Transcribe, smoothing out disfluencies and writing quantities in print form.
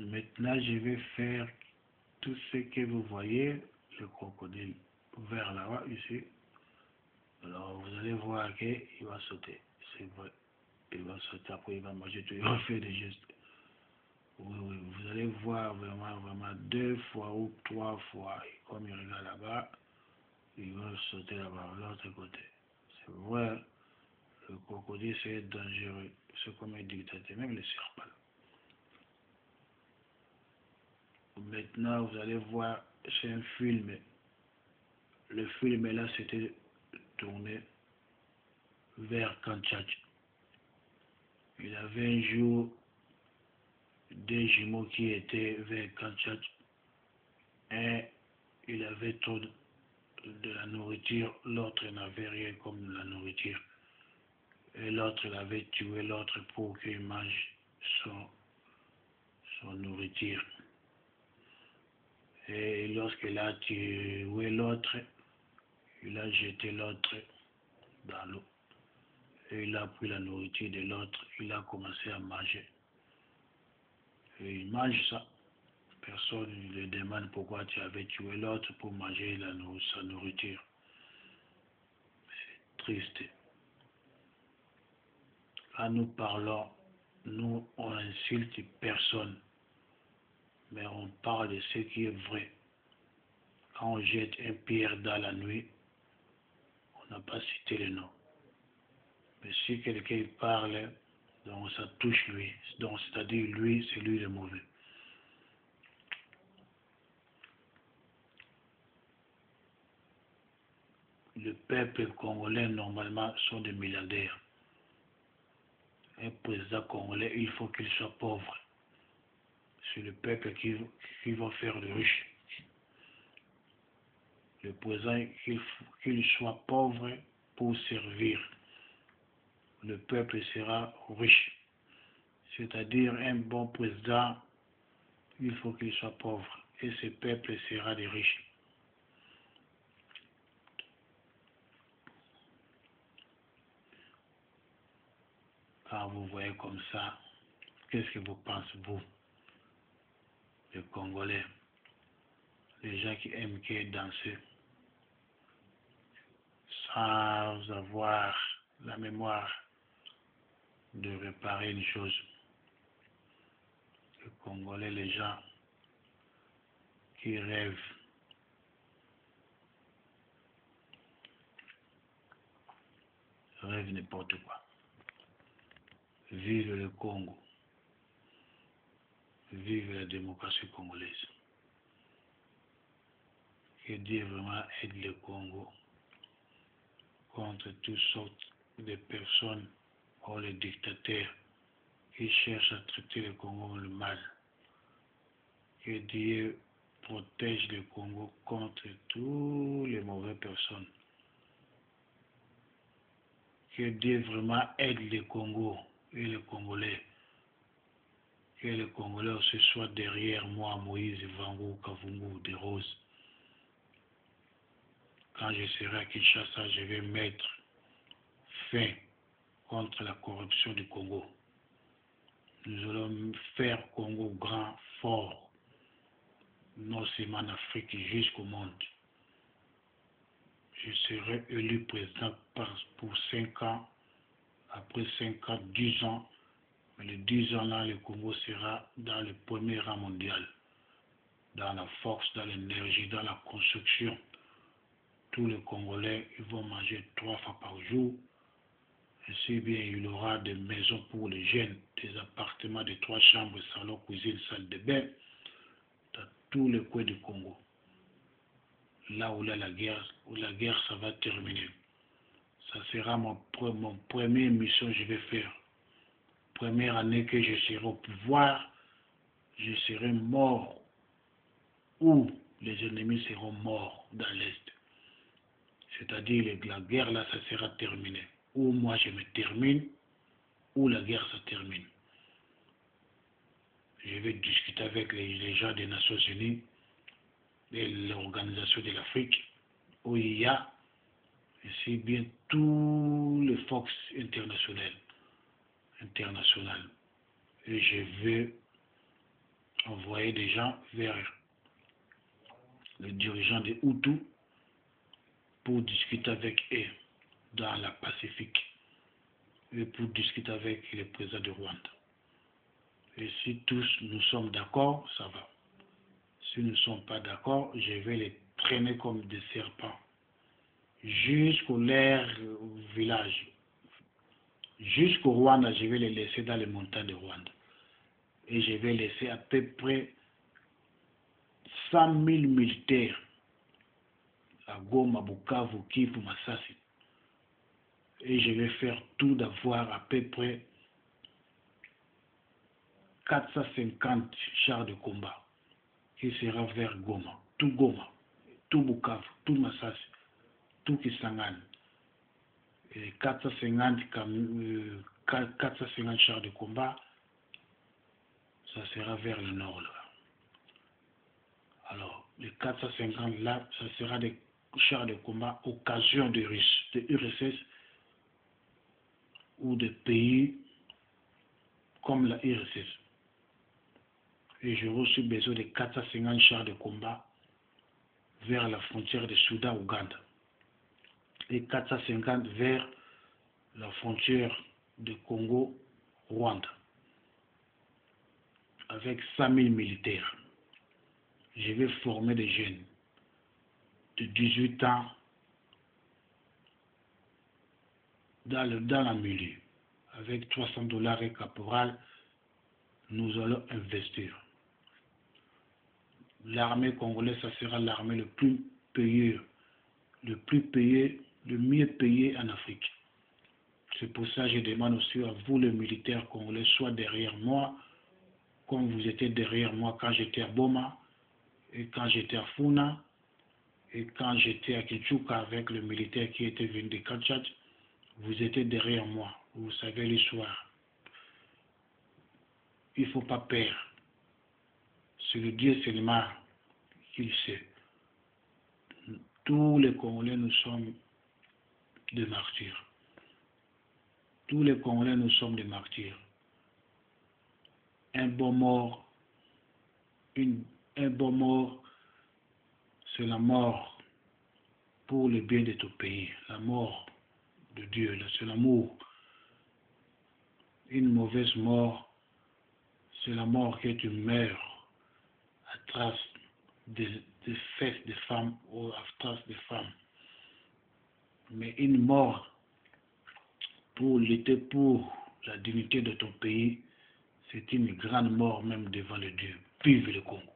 Maintenant, je vais faire tout ce que vous voyez, le crocodile vers là-bas, ici. Alors, vous allez voir qu'il va sauter. C'est vrai. Il va sauter, après il va manger tout, il va faire des gestes. Oui, oui, vous allez voir vraiment 2 fois ou 3 fois. Et comme il regarde là-bas, il va sauter là-bas, de l'autre côté. C'est vrai, le crocodile c'est dangereux. C'est comme un dictateur, même le serpent. Maintenant, vous allez voir, c'est un film. Le film là, c'était tourné vers Kamtchatka. Il avait un jour des jumeaux qui étaient vers Kamtchatka. Un, il avait trop de la nourriture, l'autre n'avait rien comme la nourriture. Et l'autre, il avait tué l'autre pour qu'il mange son nourriture. Et lorsqu'il a tué l'autre, il a jeté l'autre dans l'eau. Et il a pris la nourriture de l'autre, il a commencé à manger. Et il mange ça. Personne ne lui demande pourquoi tu avais tué l'autre pour manger sa nourriture. C'est triste. Quand nous parlons, nous, on insulte personne, mais on parle de ce qui est vrai. Quand on jette une pierre dans la nuit, on n'a pas cité le nom. Mais si quelqu'un parle, donc ça touche lui. Donc c'est-à-dire lui, c'est lui le mauvais. Le peuple congolais, normalement, sont des milliardaires. Un président congolais, il faut qu'il soit pauvre. C'est le peuple qui va faire le riche. Le président, qu'il soit pauvre pour servir. Le peuple sera riche. C'est-à-dire un bon président, il faut qu'il soit pauvre. Et ce peuple sera des riches. Quand vous voyez comme ça, qu'est-ce que vous pensez, vous, les Congolais, les gens qui aiment danser, sans avoir la mémoire de réparer une chose? Les Congolais, les gens qui rêvent n'importe quoi. Vive le Congo. Vive la démocratie congolaise. Que Dieu vraiment aide le Congo contre toutes sortes de personnes ou les dictateurs qui cherchent à traiter le Congo le mal. Que Dieu protège le Congo contre toutes les mauvaises personnes. Que Dieu vraiment aide le Congo et les Congolais. Que les Congolais aussi soient derrière moi, Moïse, Vangou, Kavungu, des Roses. Quand je serai à Kinshasa, je vais mettre fin contre la corruption du Congo. Nous allons faire Congo grand, fort, non seulement en Afrique, jusqu'au monde. Je serai élu président pour 5 ans, après 5 ans, 10 ans, mais les 10 ans là, le Congo sera dans le premier rang mondial, dans la force, dans l'énergie, dans la construction. Tous les Congolais, ils vont manger 3 fois par jour. Ainsi bien, il y aura des maisons pour les jeunes, des appartements de 3 chambres, salon, cuisine, salle de bain, dans tous les coins du Congo. Là où la guerre, ça va terminer. Ça sera mon première mission que je vais faire. Première année que je serai au pouvoir, je serai mort ou les ennemis seront morts dans l'Est. C'est-à-dire la guerre là, ça sera terminé. Ou moi je me termine, ou la guerre se termine. Je vais discuter avec les gens des Nations Unies, de l'Organisation de l'Afrique, où il y a ainsi bien tous les forces internationales. Et je veux envoyé des gens vers le dirigeant des Hutus pour discuter avec eux dans la Pacifique et pour discuter avec le président de Rwanda. Et si tous nous sommes d'accord, ça va. Si nous ne sommes pas d'accord, je vais les traîner comme des serpents jusqu'au leur village. Jusqu'au Rwanda, je vais les laisser dans les montagnes de Rwanda. Et je vais laisser à peu près 100 000 militaires à Goma, Bukavu, Kivu, Masasi. Et je vais faire tout d'avoir à peu près 450 chars de combat qui sera vers Goma, tout Bukavu, tout Masasi, tout Kisangani. Et 450 chars de combat, ça sera vers le nord là. Alors, les 450 là, ça sera des chars de combat occasion de URSS ou de pays comme la URSS. Et j'aurai aussi besoin de 450 chars de combat vers la frontière de Soudan-Ouganda. Et 450 vers la frontière de Congo-Rwanda. Avec 100 000 militaires. Je vais former des jeunes de 18 ans dans la milieu. Avec $300 et caporal, nous allons investir. L'armée congolaise, ça sera l'armée le mieux payé en Afrique. C'est pour ça que je demande aussi à vous, les militaires congolais, soit derrière moi, comme vous étiez derrière moi quand j'étais à Boma, et quand j'étais à Funa, et quand j'étais à Kichuka avec le militaire qui était venu de Katchat, vous étiez derrière moi. Vous savez l'histoire. Il ne faut pas perdre. C'est le Dieu seulement qui le sait. Tous les Congolais, nous sommes des martyrs. Tous les Congolais, nous sommes des martyrs. Un bon mort, c'est la mort pour le bien de ton pays. La mort de Dieu, c'est l'amour. Une mauvaise mort, c'est la mort que tu meurs à trace des fesses des femmes ou à trace des femmes. Mais une mort pour lutter pour la dignité de ton pays, c'est une grande mort même devant le Dieu. Vive le Congo.